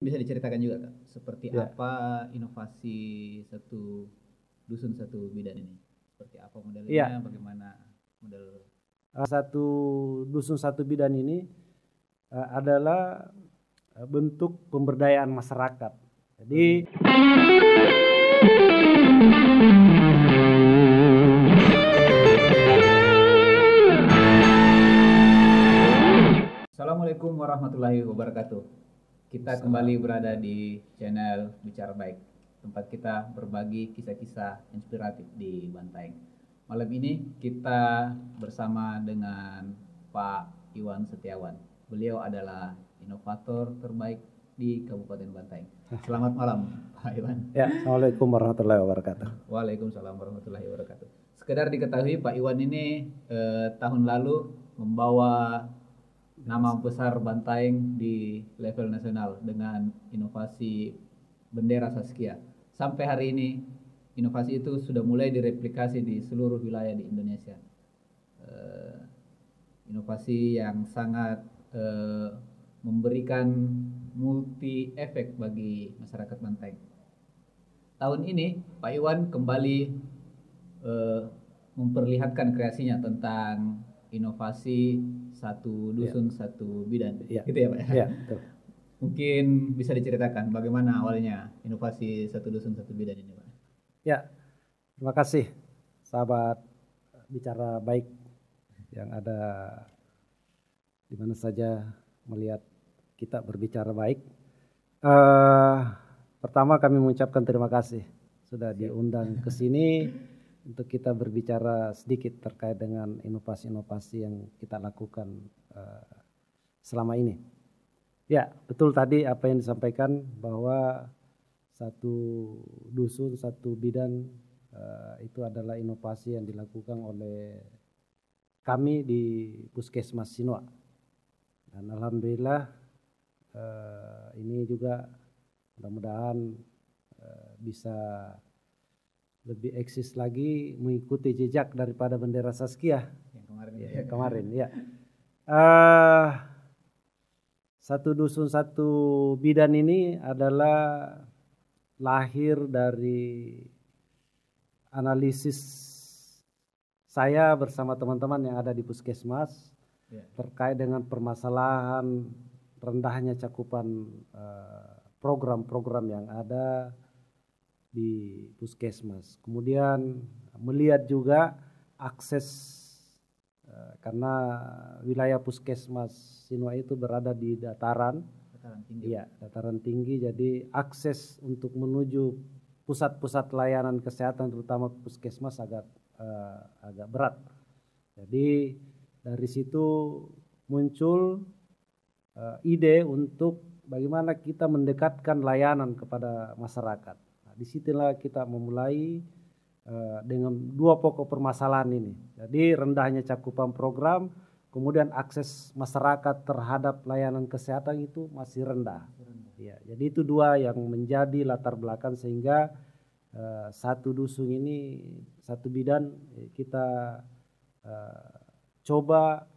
Bisa diceritakan juga Kak, seperti Ya, apa inovasi satu dusun satu bidan ini? Seperti apa iya. modelnya, bagaimana model? Satu dusun satu bidan ini adalah bentuk pemberdayaan masyarakat. Jadi Assalamualaikum warahmatullahi wabarakatuh. Kita kembali berada di channel Bicara Baik, tempat kita berbagi kisah-kisah inspiratif di Bantaeng. Malam ini kita bersama dengan Pak Iwan Setiawan. Beliau adalah inovator terbaik di Kabupaten Bantaeng. Selamat malam, Pak Iwan. ya, Assalamualaikum warahmatullahi wabarakatuh. Waalaikumsalam warahmatullahi wabarakatuh. Sekedar diketahui Pak Iwan ini tahun lalu membawa nama besar Bantaeng di level nasional dengan inovasi bendera Saskia. Sampai hari ini inovasi itu sudah mulai direplikasi di seluruh wilayah di Indonesia. Inovasi yang sangat memberikan multi efek bagi masyarakat Bantaeng. Tahun ini Pak Iwan kembali memperlihatkan kreasinya tentang inovasi satu dusun satu bidan, gitu ya Pak ya? Ya, betul. Mungkin bisa diceritakan bagaimana awalnya inovasi satu dusun satu bidan ini Pak? Ya, terima kasih sahabat Bicara Baik yang ada di mana saja melihat kita berbicara baik. Pertama kami mengucapkan terima kasih sudah diundang ke sini untuk kita berbicara sedikit terkait dengan inovasi-inovasi yang kita lakukan selama ini. Ya, betul tadi apa yang disampaikan bahwa satu dusun, satu bidan itu adalah inovasi yang dilakukan oleh kami di Puskesmas Sinua. Dan alhamdulillah ini juga mudah-mudahan bisa lebih eksis lagi mengikuti jejak daripada bendera Saskia Yang kemarin ya, kemarin ya. Satu dusun satu bidan ini adalah lahir dari analisis saya bersama teman-teman yang ada di Puskesmas terkait dengan permasalahan rendahnya cakupan program-program yang ada di Puskesmas. Kemudian melihat juga akses karena wilayah Puskesmas Sinua itu berada di dataran tinggi. Ya, dataran tinggi, jadi akses untuk menuju pusat-pusat layanan kesehatan terutama Puskesmas agak berat. Jadi dari situ muncul ide untuk bagaimana kita mendekatkan layanan kepada masyarakat. Nah, disitulah kita memulai dengan dua pokok permasalahan ini. Jadi rendahnya cakupan program, kemudian akses masyarakat terhadap layanan kesehatan itu masih rendah. Ya, jadi itu dua yang menjadi latar belakang sehingga satu dusun ini, satu bidan kita coba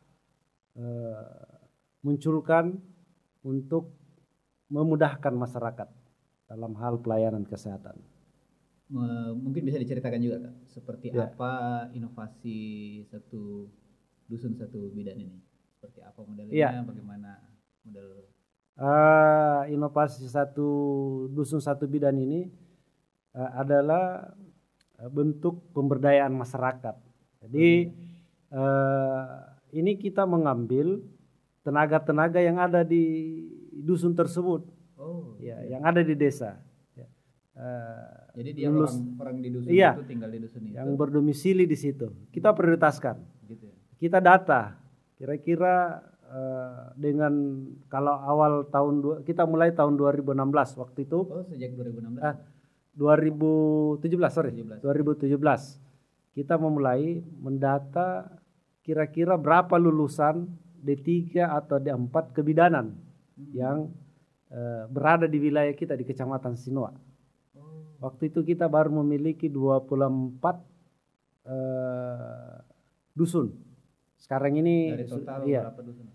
munculkan untuk memudahkan masyarakat dalam hal pelayanan kesehatan. Mungkin bisa diceritakan juga Kak, seperti apa inovasi satu dusun satu bidan ini? Seperti apa modelnya, bagaimana model? Inovasi satu dusun satu bidan ini adalah bentuk pemberdayaan masyarakat. Jadi ini kita mengambil tenaga-tenaga yang ada di dusun tersebut, yang ada di desa. Jadi dia orang di dusun itu tinggal di dusun itu, yang berdomisili di situ. Kita prioritaskan. Gitu ya? Kita data. Kira-kira dengan kalau awal tahun kita mulai tahun 2016 waktu itu. Oh, sejak 2016. 2017. Kita memulai mendata kira-kira berapa lulusan D3 atau D4 kebidanan yang berada di wilayah kita di Kecamatan Sinua. Waktu itu kita baru memiliki 24 dusun. Sekarang ini dari total berapa dusun?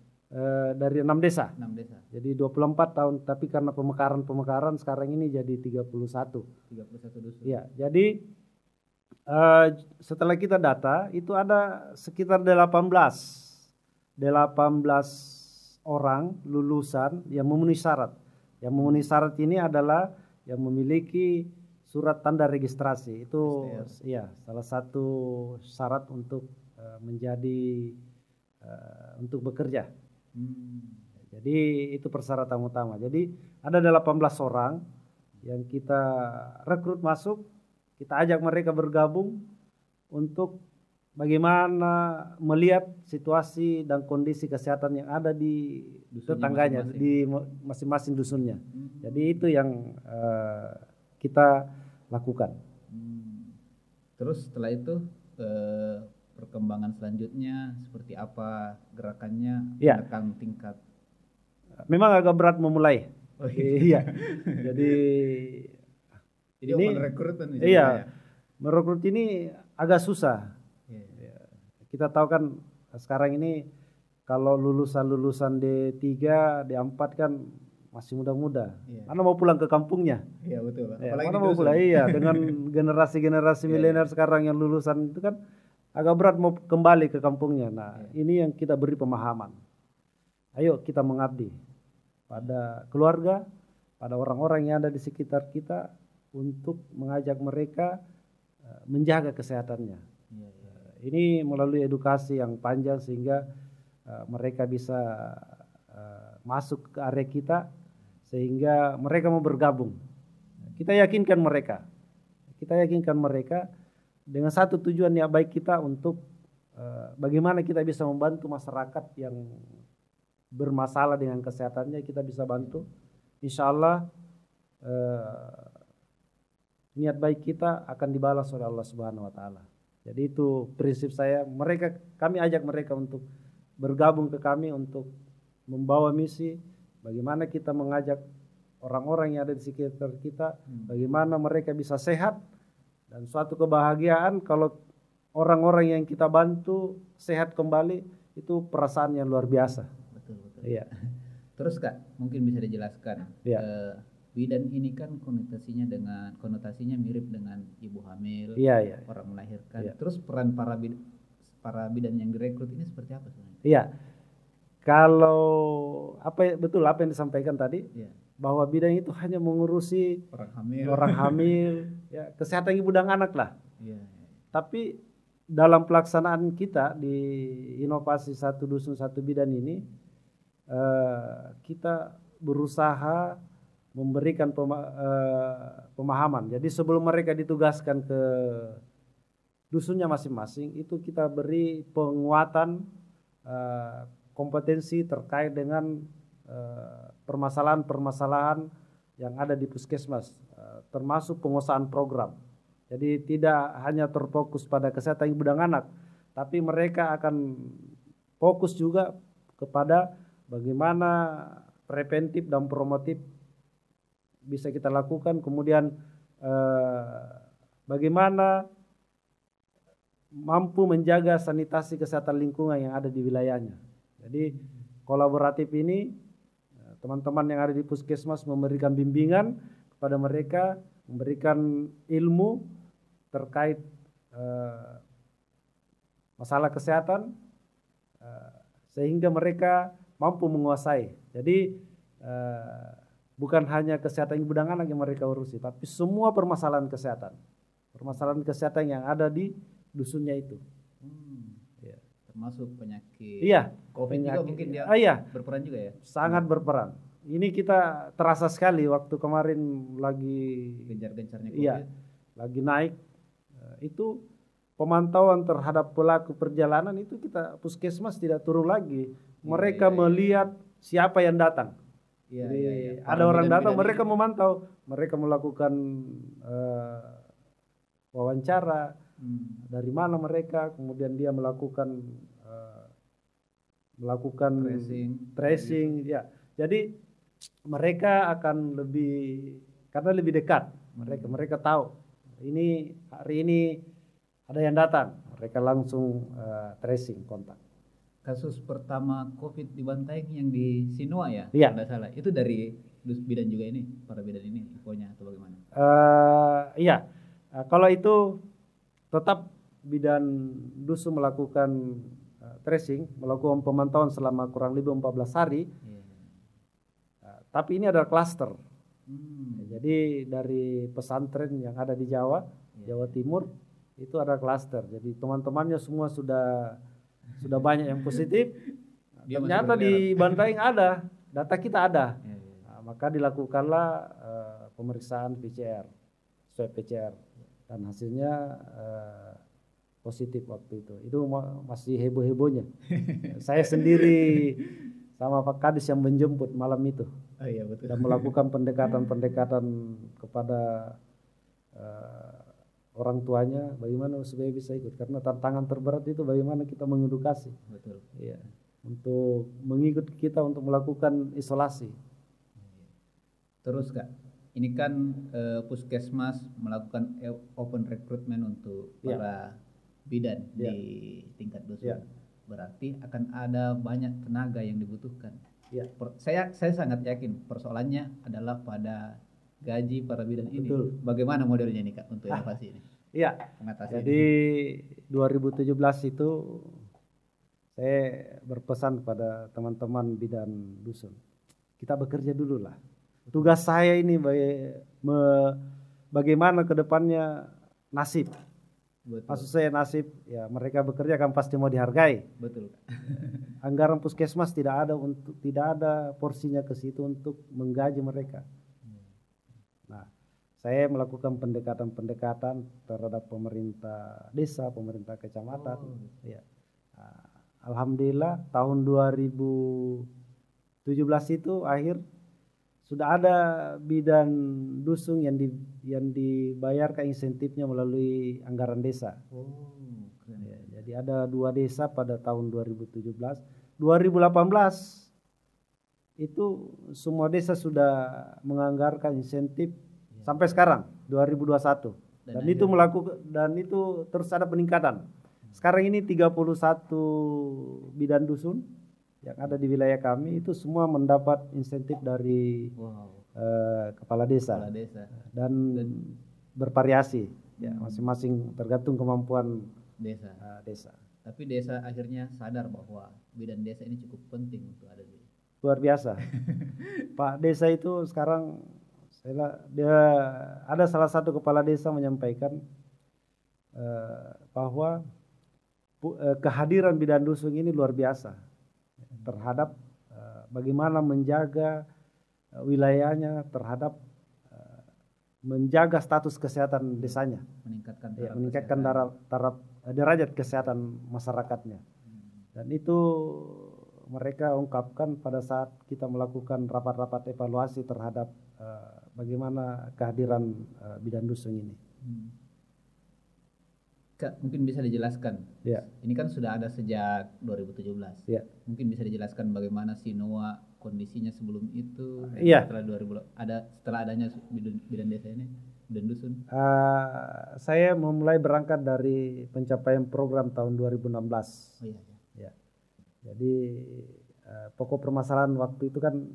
dari 6 desa. 6 desa. Jadi 24 tahun, tapi karena pemekaran sekarang ini jadi 31. 31 dusun. Ya, jadi setelah kita data itu ada sekitar 18 orang lulusan yang memenuhi syarat. Yang memenuhi syarat ini adalah yang memiliki surat tanda registrasi. Itu ya salah satu syarat untuk menjadi untuk bekerja. Jadi itu persyaratan utama. Jadi ada 18 orang yang kita rekrut masuk, kita ajak mereka bergabung untuk bagaimana melihat situasi dan kondisi kesehatan yang ada di tetangganya, di masing-masing dusunnya. Jadi itu yang kita lakukan. Terus setelah itu perkembangan selanjutnya seperti apa gerakannya menekan tingkat? Memang agak berat memulai. Iya. Jadi open rekrutmen. Iya. Merekrut ini agak susah. Kita tahu kan sekarang ini kalau lulusan D3, D4 kan masih muda-muda. Mana mau pulang ke kampungnya? Iya betul. Mana mau pulang? Iya, dengan generasi milenial sekarang yang lulusan itu kan agak berat mau kembali ke kampungnya. Nah, ini yang kita beri pemahaman. Ayo kita mengabdi pada keluarga, pada orang-orang yang ada di sekitar kita untuk mengajak mereka menjaga kesehatannya. Ini melalui edukasi yang panjang sehingga mereka bisa masuk ke area kita sehingga mereka mau bergabung. Kita yakinkan mereka dengan satu tujuan yang baik kita untuk bagaimana kita bisa membantu masyarakat yang bermasalah dengan kesehatannya, kita bisa bantu. Insya Allah niat baik kita akan dibalas oleh Allah Subhanahu Wa Taala. Jadi itu prinsip saya. Kami ajak mereka untuk bergabung ke kami untuk membawa misi bagaimana kita mengajak orang-orang yang ada di sekitar kita, bagaimana mereka bisa sehat, dan suatu kebahagiaan kalau orang-orang yang kita bantu sehat kembali, itu perasaan yang luar biasa. Betul. Iya. Terus Kak, mungkin bisa dijelaskan, bidan ini kan konotasinya mirip dengan ibu hamil, orang melahirkan. Terus peran para bidan yang direkrut ini seperti apa sebenarnya? Iya. Kalau betul apa yang disampaikan tadi, bahwa bidan itu hanya mengurusi orang hamil, ya, kesehatan ibu dan anak lah. Tapi dalam pelaksanaan kita di inovasi satu dusun satu bidan ini, kita berusaha memberikan pemahaman. Jadi sebelum mereka ditugaskan ke dusunnya masing-masing, itu kita beri penguatan kompetensi terkait dengan permasalahan-permasalahan yang ada di puskesmas, termasuk penguasaan program. Jadi tidak hanya terfokus pada kesehatan ibu dan anak, tapi mereka akan fokus juga kepada bagaimana preventif dan promotif bisa kita lakukan, kemudian bagaimana mampu menjaga sanitasi kesehatan lingkungan yang ada di wilayahnya. Jadi kolaboratif ini teman-teman yang ada di puskesmas memberikan bimbingan kepada mereka, memberikan ilmu terkait masalah kesehatan sehingga mereka mampu menguasai. Jadi bukan hanya kesehatan ibu dan anak yang mereka urusi, tapi semua permasalahan kesehatan yang ada di dusunnya itu. Termasuk penyakit. Iya. COVID juga mungkin dia berperan juga ya. Sangat berperan. Ini kita terasa sekali waktu kemarin lagi gencar-gencarnya COVID. Iya, lagi naik. Itu pemantauan terhadap pelaku perjalanan itu kita puskesmas tidak turun lagi. Mereka melihat siapa yang datang. Jadi ada orang datang, mereka memantau, mereka melakukan wawancara, dari mana mereka, kemudian dia melakukan tracing, ya. Jadi mereka akan karena lebih dekat, mereka tahu hari ini ada yang datang, mereka langsung tracing kontak. kasus pertama COVID di Bantaeng yang di Sinua ya, Iya. kalau tidak salah. Itu dari bidan juga ini, para bidan ini infonya atau bagaimana? Iya, kalau itu tetap bidan dusun melakukan tracing, melakukan pemantauan selama kurang lebih 14 hari. Iya. Tapi ini adalah klaster. Hmm. Jadi dari pesantren yang ada di Jawa, Jawa Timur itu ada klaster. Jadi teman-temannya semua sudah banyak yang positif. Dia masih Ternyata di Bantaeng ada, data kita ada. Iya, iya. Nah, maka dilakukanlah pemeriksaan PCR, swab PCR, dan hasilnya positif waktu itu. Itu masih heboh-hebohnya. Saya sendiri sama Pak Kadis yang menjemput malam itu. Oh iya betul. Dan melakukan pendekatan-pendekatan kepada orang tuanya bagaimana supaya bisa ikut, karena tantangan terberat itu bagaimana kita mengedukasi. Betul. Iya, untuk mengikut kita untuk melakukan isolasi. Terus Kak, ini kan Puskesmas melakukan open recruitment untuk para bidan di tingkat dusun. Berarti akan ada banyak tenaga yang dibutuhkan. Saya sangat yakin persoalannya adalah pada gaji para bidan ini. Betul. Bagaimana modelnya nih Kak untuk inovasi ini? Iya. Jadi 2017 itu saya berpesan pada teman-teman bidan dusun, kita bekerja dulu lah. Tugas saya ini bagaimana ke depannya nasib. Betul. Maksud saya nasib, ya mereka bekerja kan pasti mau dihargai. Betul. Anggaran puskesmas tidak ada porsinya ke situ untuk menggaji mereka. Nah, saya melakukan pendekatan terhadap pemerintah desa, pemerintah kecamatan. Ya. Nah, alhamdulillah tahun 2017 itu akhir sudah ada bidan dusun yang dibayarkan insentifnya melalui anggaran desa. Keren. Ya, jadi ada 2 desa pada tahun 2017. 2018 itu semua desa sudah menganggarkan insentif sampai sekarang 2021. Dan itu terus ada peningkatan. Sekarang ini 31 bidan dusun yang ada di wilayah kami itu semua mendapat insentif dari kepala desa. Dan bervariasi ya, masing-masing tergantung kemampuan desa. Tapi desa akhirnya sadar bahwa bidan desa ini cukup penting untuk ada di luar biasa. Pak desa itu sekarang dia ada salah satu kepala desa menyampaikan bahwa kehadiran bidan dusun ini luar biasa terhadap bagaimana menjaga wilayahnya, terhadap menjaga status kesehatan desanya, meningkatkan derajat kesehatan masyarakatnya. Dan itu mereka ungkapkan pada saat kita melakukan rapat-rapat evaluasi terhadap bagaimana kehadiran bidan dusun ini. Kak, mungkin bisa dijelaskan. Ya. Ini kan sudah ada sejak 2017. Ya. Mungkin bisa dijelaskan bagaimana Sinua kondisinya sebelum itu. Iya. Setelah adanya bidan desa ini, bidan dusun. Saya memulai berangkat dari pencapaian program tahun 2016. Oh iya. Ya. Jadi pokok permasalahan waktu itu kan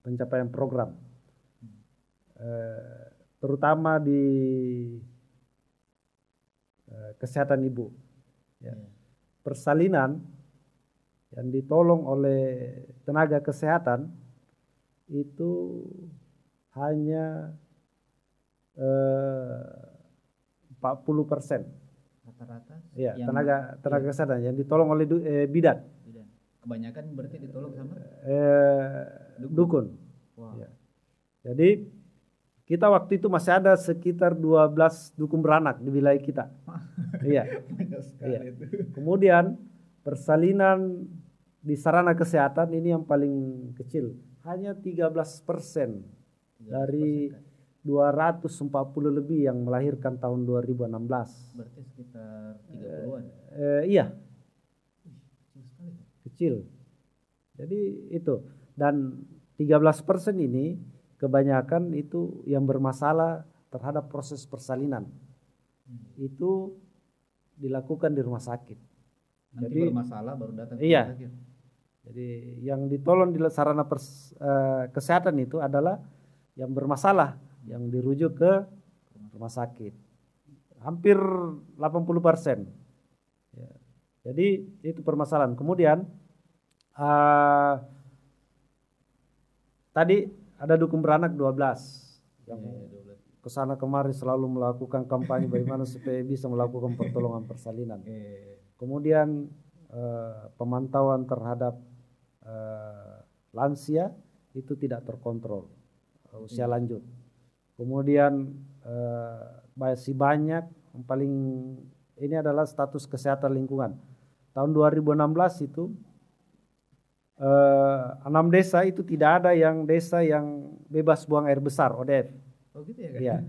pencapaian program, terutama di kesehatan ibu. Ya. Persalinan yang ditolong oleh tenaga kesehatan itu hanya 40%. Rata-rata. Ya, tenaga kesehatan yang ditolong oleh bidan. Kebanyakan berarti ditolong sama dukun. Wow. Ya. Jadi kita waktu itu masih ada sekitar 12 dukun beranak di wilayah kita. Iya. Iya. Kemudian persalinan di sarana kesehatan ini yang paling kecil, hanya 13% dari 240 lebih yang melahirkan tahun 2016. Berarti sekitar 30-an. Iya. Kecil. Jadi itu. Dan 13% ini kebanyakan itu yang bermasalah terhadap proses persalinan. Itu dilakukan di rumah sakit. Nanti Jadi bermasalah baru datang ke iya. rumah sakit. Jadi yang ditolong di sarana kesehatan itu adalah yang bermasalah, yang dirujuk ke rumah sakit. Hampir 80%. Ya. Jadi itu permasalahan. Kemudian tadi ada dukun beranak 12 yang kesana kemari selalu melakukan kampanye bagaimana supaya bisa melakukan pertolongan persalinan. Kemudian pemantauan terhadap lansia itu tidak terkontrol, usia lanjut. Kemudian masih banyak, yang paling ini adalah status kesehatan lingkungan. Tahun 2016 itu 6 desa itu tidak ada yang desa yang bebas buang air besar, ODF. Oh gitu ya kan? Iya.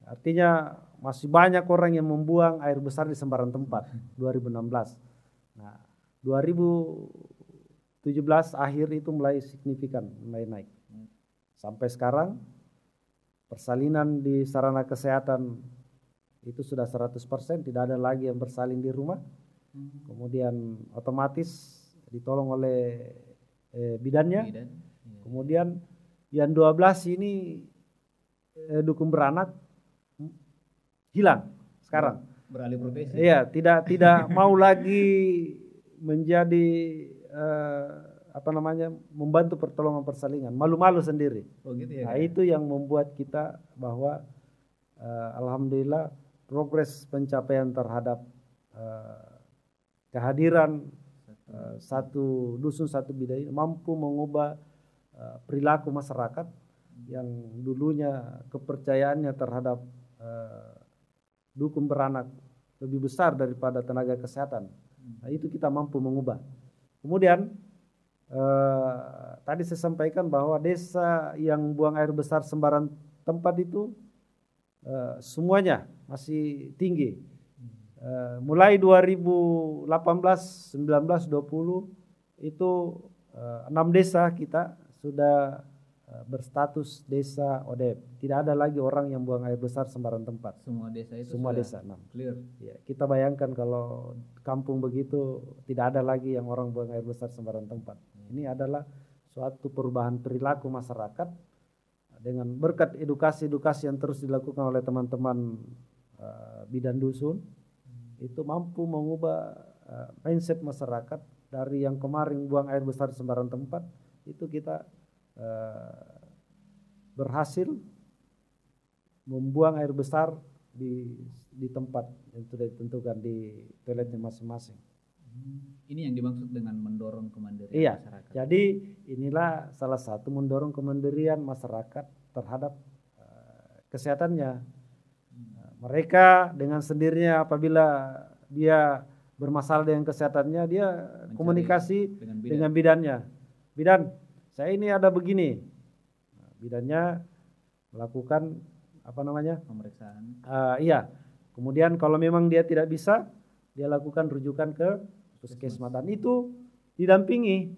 Artinya masih banyak orang yang membuang air besar di sembarang tempat 2016. Nah, 2017 akhir itu mulai signifikan, mulai naik. Sampai sekarang persalinan di sarana kesehatan itu sudah 100%, tidak ada lagi yang bersalin di rumah. Kemudian otomatis ditolong oleh bidannya. Kemudian yang 12 ini dukun beranak hilang sekarang. Beralih profesi. Iya, tidak mau lagi menjadi membantu pertolongan persalinan, malu-malu sendiri. Oh gitu ya. Nah, itu yang membuat kita bahwa alhamdulillah progres pencapaian terhadap kehadiran satu dusun satu bidan mampu mengubah perilaku masyarakat yang dulunya kepercayaannya terhadap dukun beranak lebih besar daripada tenaga kesehatan. Nah, itu kita mampu mengubah. Kemudian tadi saya sampaikan bahwa desa yang buang air besar sembarang tempat itu semuanya masih tinggi. Mulai 2018, 19, 20 itu 6 desa kita sudah berstatus desa ODF. Tidak ada lagi orang yang buang air besar sembarang tempat. Semua desa itu semua desa 6. Clear. Ya, kita bayangkan kalau kampung begitu tidak ada lagi yang orang buang air besar sembarang tempat. Ini adalah suatu perubahan perilaku masyarakat dengan berkat edukasi-edukasi yang terus dilakukan oleh teman-teman bidan dusun. Itu mampu mengubah mindset masyarakat dari yang kemarin buang air besar di sembarang tempat, itu kita berhasil membuang air besar di tempat yang sudah ditentukan di toiletnya masing-masing. Ini yang dimaksud dengan mendorong kemandirian masyarakat. Jadi inilah salah satu mendorong kemandirian masyarakat terhadap kesehatannya. Mereka dengan sendirinya apabila dia bermasalah dengan kesehatannya, dia komunikasi dengan bidannya. Bidan, saya ini ada begini. Bidannya melakukan pemeriksaan. Iya. Kemudian kalau memang dia tidak bisa, dia lakukan rujukan ke puskesmas dan itu didampingi.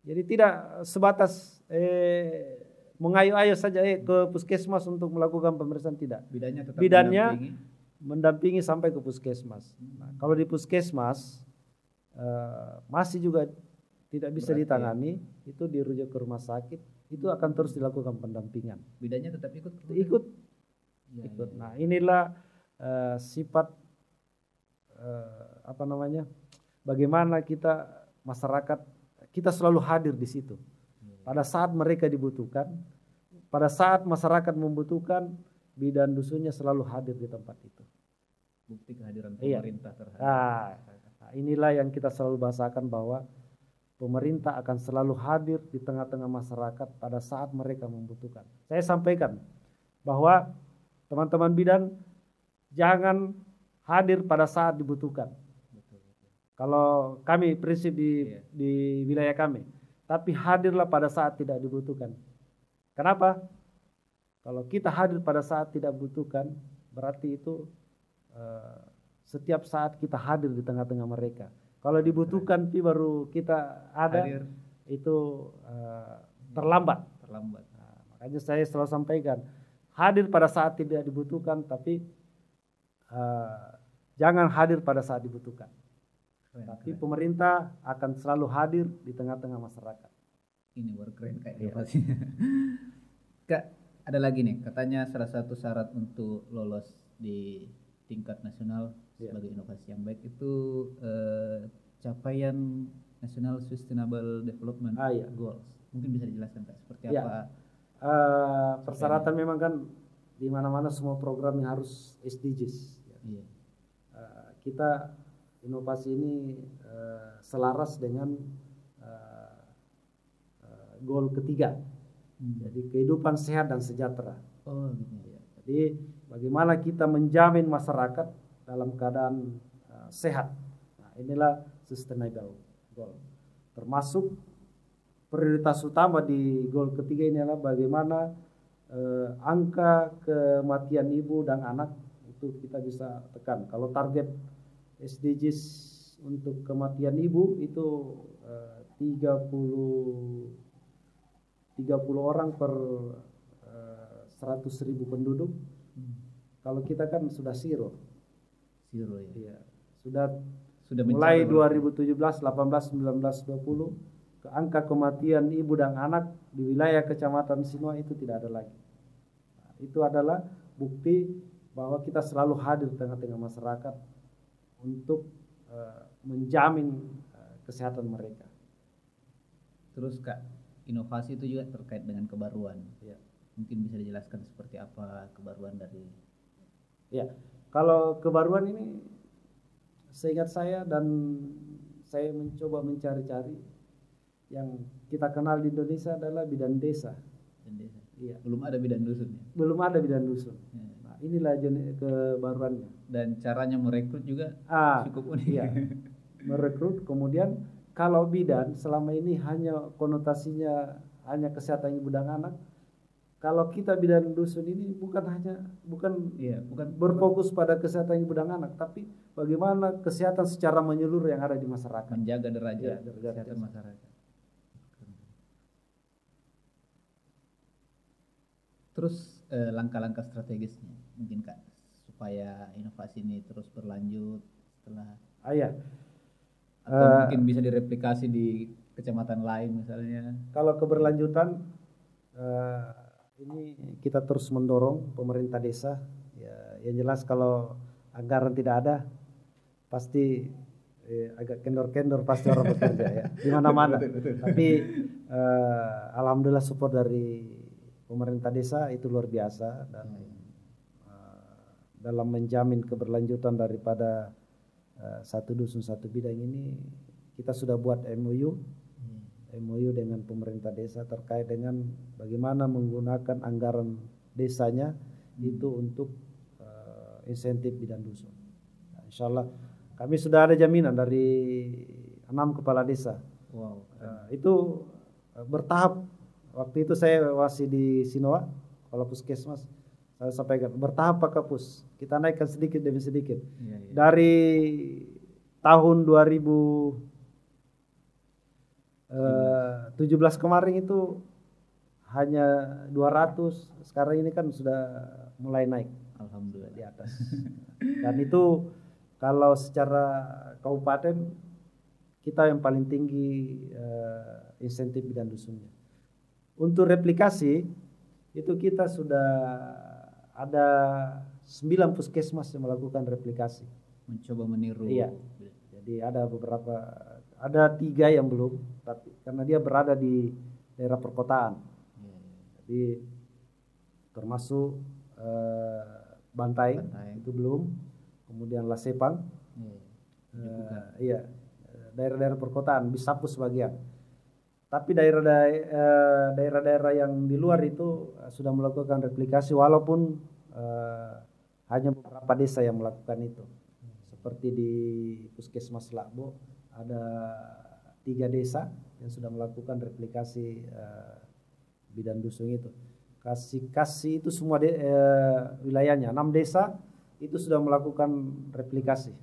Jadi tidak sebatas mengayu-ayu saja ke puskesmas untuk melakukan pemeriksaan, tidak. Bidannya mendampingi sampai ke puskesmas. Nah, kalau di puskesmas masih juga tidak bisa ditangani, itu dirujuk ke rumah sakit, itu akan terus dilakukan pendampingan. Bidannya tetap ikut? Ikut. Nah, inilah sifat bagaimana kita masyarakat, kita selalu hadir di situ. Pada saat mereka dibutuhkan, pada saat masyarakat membutuhkan, bidan dusunnya selalu hadir di tempat itu. Bukti kehadiran pemerintah terhadap. Nah, inilah yang kita selalu bahasakan bahwa pemerintah akan selalu hadir di tengah-tengah masyarakat pada saat mereka membutuhkan. Saya sampaikan bahwa teman-teman bidan jangan hadir pada saat dibutuhkan. Kalau kami prinsip di wilayah kami. Tapi hadirlah pada saat tidak dibutuhkan. Kenapa? Kalau kita hadir pada saat tidak dibutuhkan, berarti itu setiap saat kita hadir di tengah-tengah mereka. Kalau dibutuhkan baru kita ada, hadir. Itu terlambat. Nah, makanya saya selalu sampaikan, hadir pada saat tidak dibutuhkan, tapi jangan hadir pada saat dibutuhkan. Tapi pemerintah akan selalu hadir di tengah-tengah masyarakat. Ini baru keren Kak inovasinya. Kak, ada lagi nih, katanya salah satu syarat untuk lolos di tingkat nasional sebagai inovasi yang baik itu capaian National Sustainable Development Goals. Mungkin bisa dijelaskan Kak seperti apa? Persyaratan memang kan di mana-mana semua program yang harus SDGs. Kita inovasi ini selaras dengan goal ketiga. Jadi kehidupan sehat dan sejahtera. Oh, gitu ya. Jadi bagaimana kita menjamin masyarakat dalam keadaan sehat. Nah, inilah sustainable goal. Termasuk prioritas utama di goal ketiga ini adalah bagaimana angka kematian ibu dan anak itu kita bisa tekan. Kalau target SDGs untuk kematian ibu itu 30 orang per 100.000 penduduk. Kalau kita kan sudah zero ya. Iya. Sudah mulai 2017, 18, 19, 20 ke angka kematian ibu dan anak di wilayah Kecamatan Sinua itu tidak ada lagi. Nah, itu adalah bukti bahwa kita selalu hadir di tengah-tengah masyarakat untuk menjamin kesehatan mereka. Terus Kak, inovasi itu juga terkait dengan kebaruan. Ya. Mungkin bisa dijelaskan seperti apa kebaruan dari? Ya, kalau kebaruan ini seingat saya dan saya mencoba mencari-cari yang kita kenal di Indonesia adalah bidan desa. Iya. Belum ada bidan dusun. Belum ada bidan dusun. Ya. Nah, inilah kebaruannya. Dan caranya merekrut juga cukup unik. Iya. Merekrut, kemudian kalau bidan selama ini hanya konotasinya hanya kesehatan ibu dan anak. Kalau kita bidan dusun ini bukan berfokus pada kesehatan ibu dan anak, tapi bagaimana kesehatan secara menyeluruh yang ada di masyarakat. Menjaga derajat kesehatan masyarakat. Terus langkah-langkah strategisnya mungkin Kak supaya inovasi ini terus berlanjut setelah atau mungkin bisa direplikasi di kecamatan lain misalnya. Kalau keberlanjutan ini kita terus mendorong pemerintah desa ya, yang jelas kalau anggaran tidak ada pasti agak kendor-kendor pasti orang bekerja ya di mana-mana. Tapi alhamdulillah support dari pemerintah desa itu luar biasa dan dalam menjamin keberlanjutan daripada satu dusun satu bidang ini kita sudah buat MOU dengan pemerintah desa terkait dengan bagaimana menggunakan anggaran desanya itu untuk insentif bidan dusun. Nah, insya Allah kami sudah ada jaminan dari 6 kepala desa. Wow. Itu bertahap. Waktu itu saya masih di Sinoa, kepala puskesmas. Saya sampaikan bertahap Pak Kapus. Kita naikkan sedikit demi sedikit. Dari tahun 2017 kemarin itu hanya 200, sekarang ini kan sudah mulai naik. Alhamdulillah di atas. Dan itu kalau secara kabupaten kita yang paling tinggi insentif bidan dusunnya. Untuk replikasi itu kita sudah ada 9 puskesmas yang melakukan replikasi. Mencoba meniru. Iya. Jadi ada 3 yang belum, tapi karena dia berada di daerah perkotaan. Jadi termasuk Bantai itu belum, kemudian Lasepang, daerah-daerah perkotaan, Bisapu sebagian. Tapi daerah-daerah yang di luar itu sudah melakukan replikasi walaupun hanya beberapa desa yang melakukan itu. Seperti di Puskesmas Lakbo ada 3 desa yang sudah melakukan replikasi bidan dusun itu. Kasih itu semua wilayahnya 6 desa itu sudah melakukan replikasi.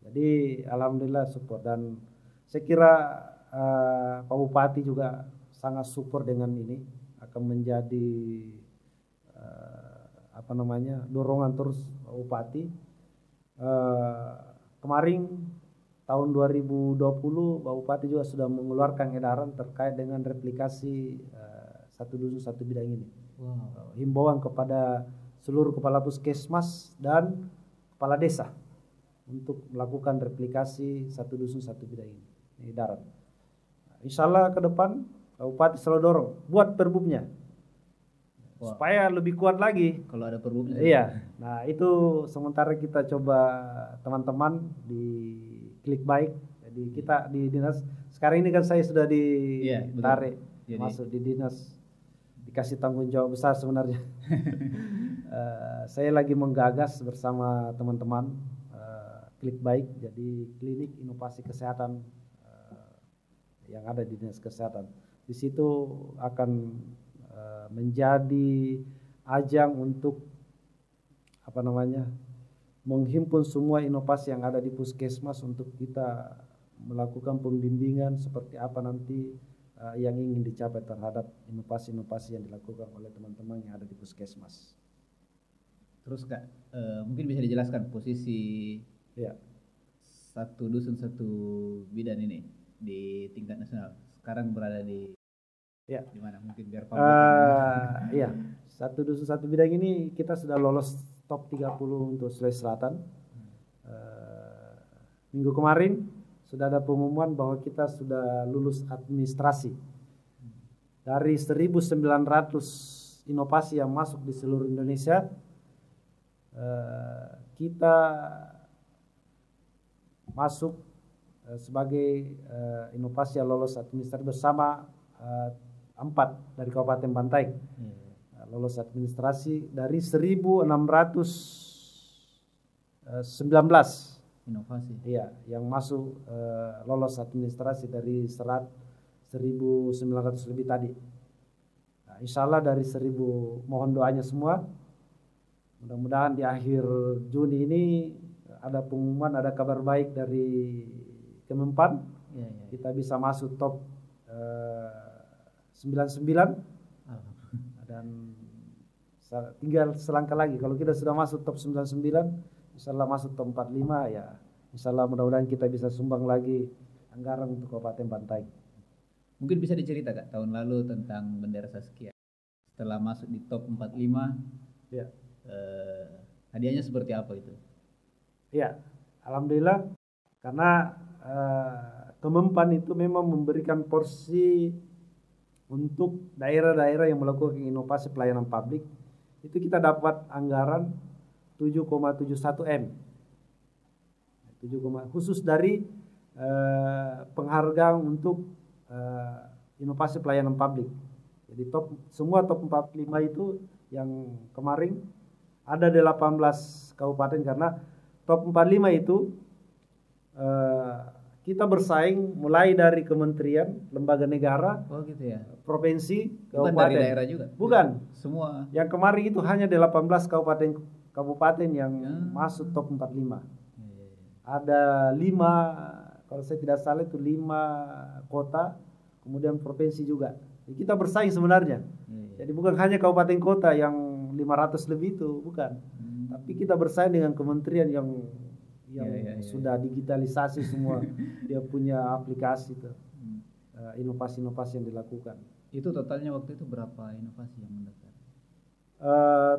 Jadi alhamdulillah support dan saya kira Pak Bupati juga sangat support dengan ini akan menjadi dorongan terus Pak Bupati. Kemarin tahun 2020 Pak Bupati juga sudah mengeluarkan edaran terkait dengan replikasi satu dusun satu bidang ini. Himbauan kepada seluruh kepala puskesmas dan kepala desa untuk melakukan replikasi satu dusun satu bidang ini. Ini edaran. Insya Allah ke depan Pak Bupati selalu dorong buat perbubnya supaya lebih kuat lagi. Kalau ada perbubnya. Iya. Nah itu sementara kita coba teman-teman di Klik Baik. Jadi kita di dinas sekarang ini kan saya sudah ditarik masuk di dinas, dikasih tanggung jawab besar sebenarnya. Saya lagi menggagas bersama teman-teman Klik Baik, jadi klinik inovasi kesehatan yang ada di dinas kesehatan. Di situ akan menjadi ajang untuk menghimpun semua inovasi yang ada di puskesmas untuk kita melakukan pembimbingan seperti apa nanti yang ingin dicapai terhadap inovasi-inovasi yang dilakukan oleh teman-teman yang ada di puskesmas. Terus Kak, mungkin bisa dijelaskan posisi satu dusun satu bidan ini di tingkat nasional sekarang berada di mana? Mungkin biar satu dusun satu bidang ini kita sudah lolos top 30 untuk Sulawesi Selatan. Minggu kemarin sudah ada pengumuman bahwa kita sudah lulus administrasi. Dari 1.900 inovasi yang masuk di seluruh Indonesia, kita masuk sebagai inovasi yang lolos administrasi bersama 4 dari Kabupaten Bantaeng. Lolos administrasi dari 1.619 inovasi. Iya, yang masuk lolos administrasi dari 1.900 lebih tadi. Nah, insya Allah dari 1.000 mohon doanya semua. Mudah-mudahan di akhir Juni ini ada pengumuman, ada kabar baik dari Kemenpan. Kita bisa masuk top 99 dan tinggal selangkah lagi. Kalau kita sudah masuk top 99, insya Allah masuk top 45 ya. Insya Allah mudah-mudahan kita bisa sumbang lagi anggaran untuk Kabupaten Bantaeng. Mungkin bisa dicerita Kak tahun lalu tentang Bendera Saskia. Setelah masuk di top 45, hadiahnya seperti apa itu? Ya, alhamdulillah karena Kemenpan itu memang memberikan porsi untuk daerah-daerah yang melakukan inovasi pelayanan publik. Itu kita dapat anggaran 7,71 M. Khusus dari penghargaan untuk inovasi pelayanan publik. Jadi semua top 45 itu yang kemarin ada 18 kabupaten karena top 45 itu kita bersaing mulai dari kementerian, lembaga negara, provinsi, kabupaten. Bukan dari daerah juga? Bukan. Semua. Yang kemarin itu hanya 18 kabupaten yang masuk top 45. Ada 5, kalau saya tidak salah itu 5 kota, kemudian provinsi juga. Jadi kita bersaing sebenarnya. Jadi bukan hanya kabupaten kota yang 500 lebih itu, bukan. Tapi kita bersaing dengan kementerian yang sudah digitalisasi semua. Dia punya aplikasi tuh. Inovasi-inovasi yang dilakukan. Itu totalnya waktu itu berapa inovasi yang mendaftar?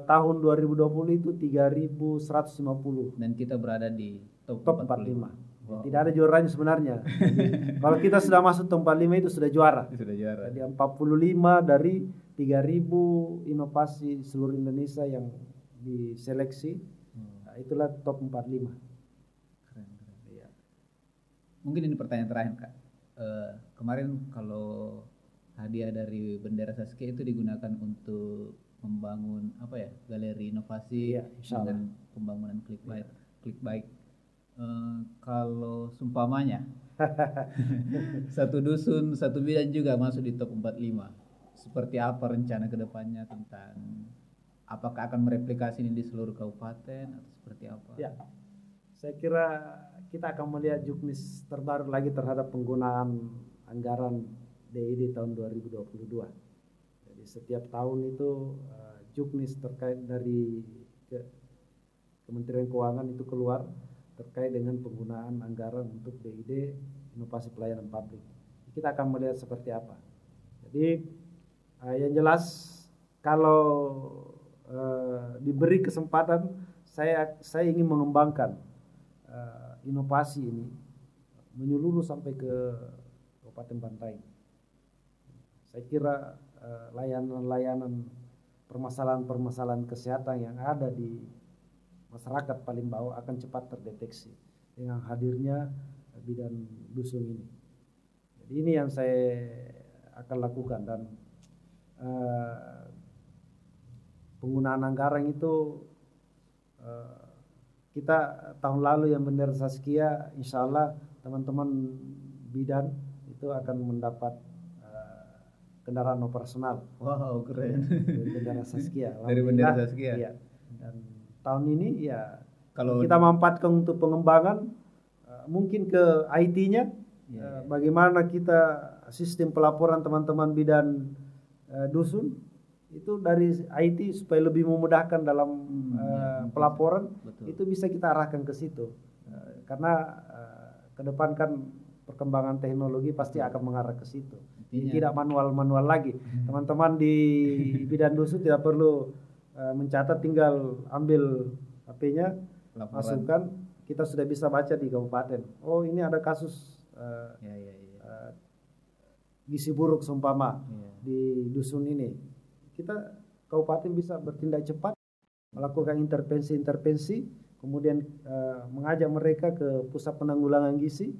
Tahun 2020 itu 3.150. Dan kita berada di top 45. Wow. Tidak ada juaranya sebenarnya. Jadi, kalau kita sudah masuk top 45 itu sudah juara. Sudah juara. Jadi 45 dari 3.000 inovasi seluruh Indonesia yang diseleksi. Nah, itulah top 45. Keren. Ya. Mungkin ini pertanyaan terakhir Kak. Kemarin kalau hadiah dari Bendera Saskia itu digunakan untuk membangun galeri inovasi dengan pembangunan Klik Baik. Kalau seumpamanya satu dusun satu bidang juga masuk di top 45, seperti apa rencana kedepannya tentang apakah akan mereplikasi ini di seluruh kabupaten atau seperti apa? Ya, saya kira kita akan melihat juknis terbaru lagi terhadap penggunaan anggaran DID tahun 2022. Jadi setiap tahun itu juknis terkait dari Kementerian Keuangan itu keluar. terkait dengan penggunaan anggaran untuk DID inovasi pelayanan publik. Kita akan melihat seperti apa. Jadi yang jelas kalau diberi kesempatan, saya ingin mengembangkan inovasi ini menyeluruh sampai ke Kabupaten Bantaeng. Saya kira layanan-layanan permasalahan-permasalahan kesehatan yang ada di masyarakat paling bawah akan cepat terdeteksi dengan hadirnya bidan dusun ini. Jadi ini yang saya akan lakukan, dan penggunaan anggaran itu kita tahun lalu yang bendera Saskia, insya Allah teman-teman bidan itu akan mendapat kendaraan operasional. Wow, keren. Dari bendera Saskia. Dari bendera Saskia. Iya. Dan tahun ini ya kalau kita manfaatkan untuk pengembangan mungkin ke IT-nya, bagaimana kita sistem pelaporan teman-teman bidan dusun itu dari IT supaya lebih memudahkan dalam pelaporan. betul. Itu bisa kita arahkan ke situ, karena ke depan kan perkembangan teknologi pasti akan mengarah ke situ. Tidak manual lagi. Teman-teman di bidan dusun tidak perlu mencatat, tinggal ambil HP-nya, masukkan, kita sudah bisa baca di kabupaten. Oh, ini ada kasus gizi buruk seumpama di dusun ini. Kita kabupaten bisa bertindak cepat, melakukan intervensi, kemudian mengajak mereka ke pusat penanggulangan gizi.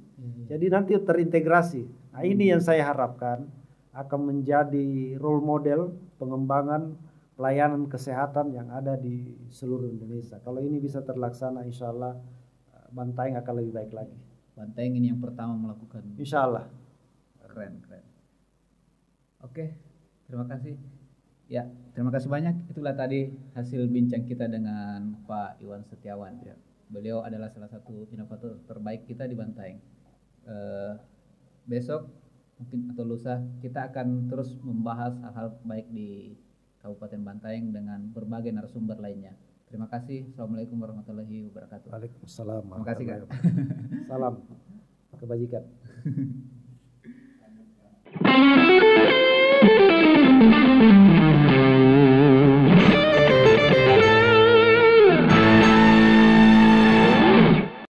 Jadi nanti terintegrasi. Nah, ini yang saya harapkan akan menjadi role model pengembangan pelayanan kesehatan yang ada di seluruh Indonesia. Kalau ini bisa terlaksana, insya Allah Bantaeng akan lebih baik lagi. Bantaeng ini yang pertama melakukan. Insya Allah. Keren. Oke, terima kasih. Ya, terima kasih banyak. Itulah tadi hasil bincang kita dengan Pak Iwan Setiawan. Ya. Beliau adalah salah satu inovator terbaik kita di Bantaeng. Besok mungkin atau lusa kita akan terus membahas hal-hal baik di Kabupaten Bantaeng dengan berbagai narasumber lainnya. Terima kasih. Assalamualaikum warahmatullahi wabarakatuh. Waalaikumsalam. Terima kasih, Kak. Salam kebajikan.